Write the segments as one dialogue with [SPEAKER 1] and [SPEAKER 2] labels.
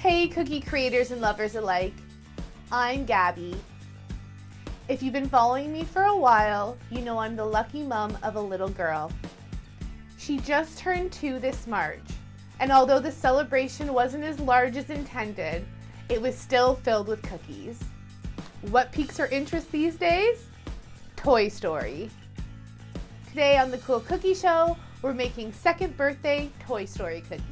[SPEAKER 1] Hey cookie creators and lovers alike, I'm Gabby. If you've been following me for a while, you know I'm the lucky mom of a little girl. She just turned 2 this March, and although the celebration wasn't as large as intended, it was still filled with cookies. What piques her interest these days? Toy Story. Today on the Cool Cookie Show, we're making second birthday Toy Story cookies.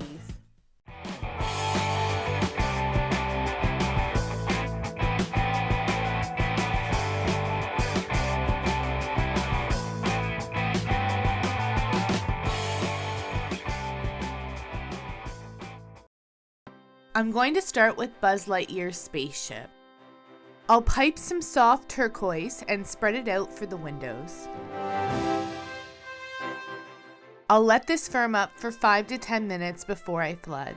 [SPEAKER 1] I'm going to start with Buzz Lightyear's spaceship. I'll pipe some soft turquoise and spread it out for the windows. I'll let this firm up for 5 to 10 minutes before I flood.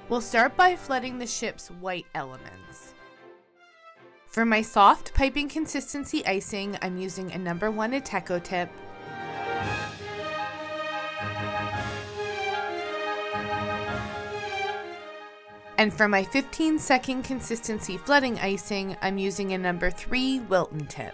[SPEAKER 1] We'll start by flooding the ship's white elements. For my soft piping consistency icing, I'm using a number 1 Ateco tip, and for my 15-second consistency flooding icing, I'm using a number 3 Wilton tip.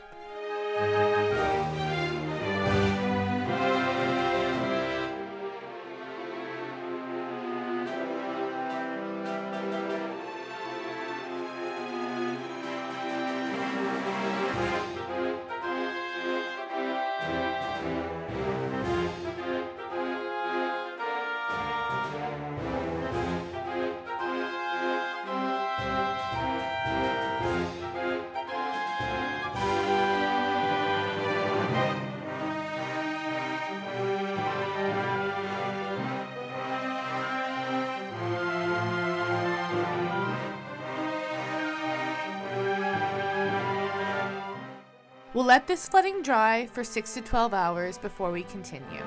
[SPEAKER 1] We'll let this flooding dry for 6 to 12 hours before we continue.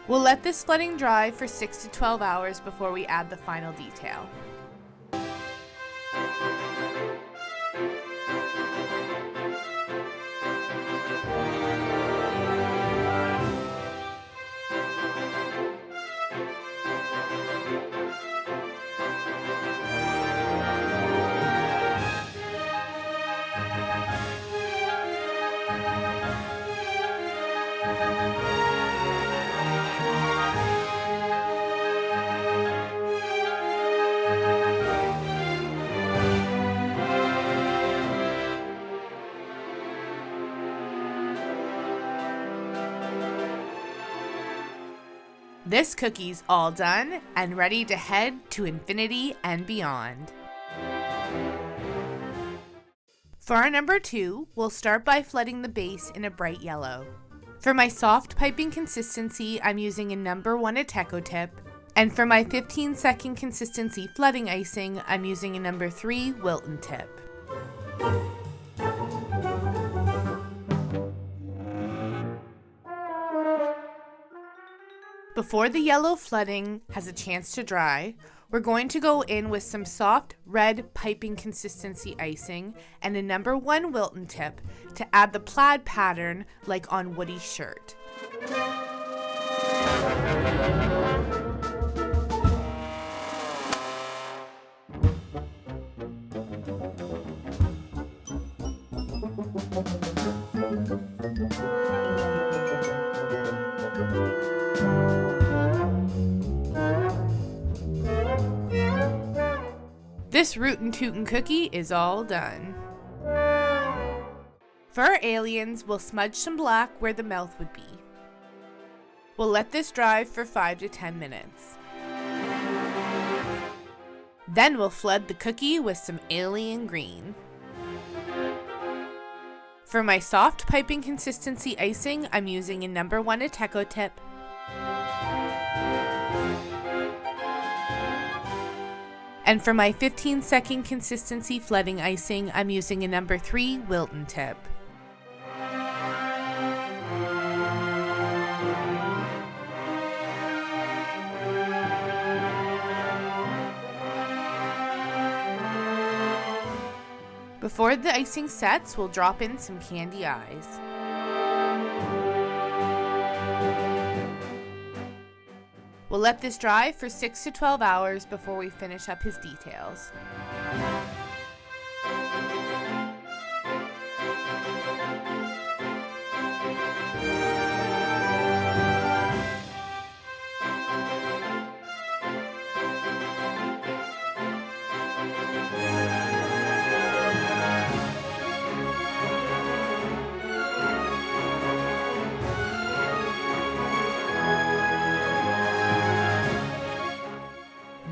[SPEAKER 1] We'll let this flooding dry for 6 to 12 hours before we add the final detail. This cookie's all done and ready to head to infinity and beyond. For our number 2, we'll start by flooding the base in a bright yellow. For my soft piping consistency, I'm using a number 1 Ateco tip, and for my 15-second consistency flooding icing, I'm using a number 3 Wilton tip. Before the yellow flooding has a chance to dry, we're going to go in with some soft red piping consistency icing and a number 1 Wilton tip to add the plaid pattern like on Woody's shirt. This rootin' tootin' cookie is all done. For our aliens, we'll smudge some black where the mouth would be. We'll let this dry for 5 to 10 minutes. Then we'll flood the cookie with some alien green. For my soft piping consistency icing, I'm using a No. 1 Ateco tip. And for my 15-second consistency flooding icing, I'm using a No. 3 Wilton tip. Before the icing sets, we'll drop in some candy eyes. We'll let this dry for 6 to 12 hours before we finish up his details.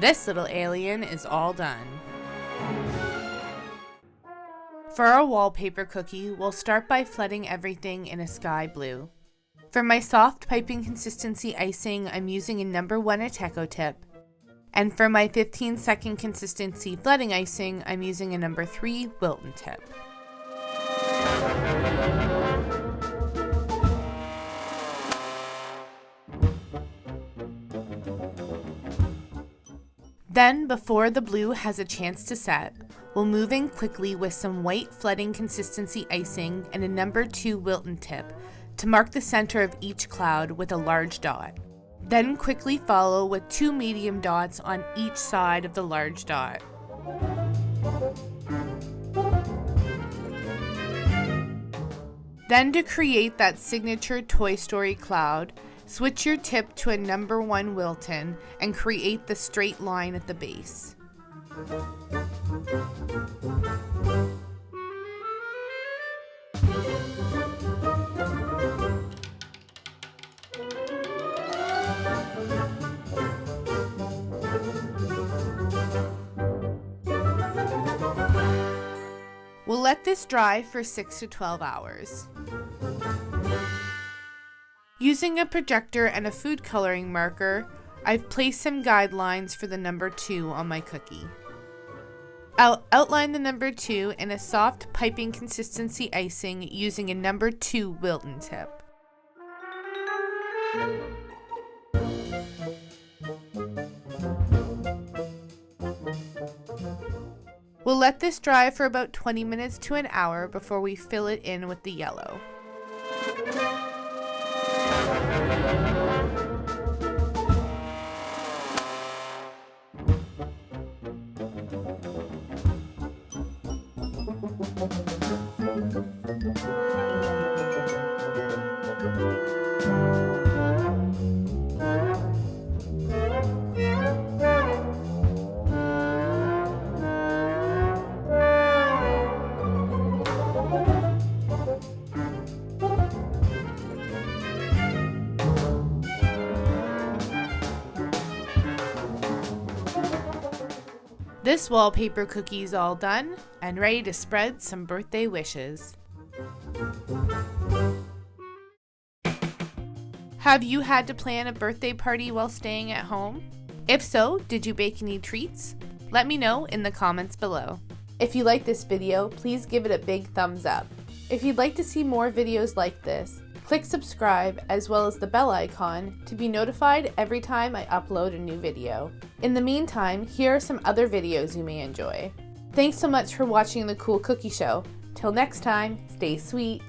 [SPEAKER 1] This little alien is all done. For our wallpaper cookie, we'll start by flooding everything in a sky blue. For my soft piping consistency icing, I'm using a No. 1 Ateco tip. And for my 15-second consistency flooding icing, I'm using a No. 3 Wilton tip. Then, before the blue has a chance to set, we'll move in quickly with some white flooding consistency icing and a No. 2 Wilton tip to mark the center of each cloud with a large dot. Then quickly follow with 2 medium dots on each side of the large dot. Then to create that signature Toy Story cloud, switch your tip to a No. 1 Wilton and create the straight line at the base. We'll let this dry for 6 to 12 hours. Using a projector and a food coloring marker, I've placed some guidelines for the No. 2 on my cookie. I'll outline the No. 2 in a soft piping consistency icing using a No. 2 Wilton tip. We'll let this dry for about 20 minutes to an hour before we fill it in with the yellow. This wallpaper cookie's all done and ready to spread some birthday wishes. Have you had to plan a birthday party while staying at home? If so, did you bake any treats? Let me know in the comments below. If you like this video, please give it a big thumbs up. If you'd like to see more videos like this, click subscribe as well as the bell icon to be notified every time I upload a new video. In the meantime, here are some other videos you may enjoy. Thanks so much for watching the Cool Cookie Show. Till next time, stay sweet.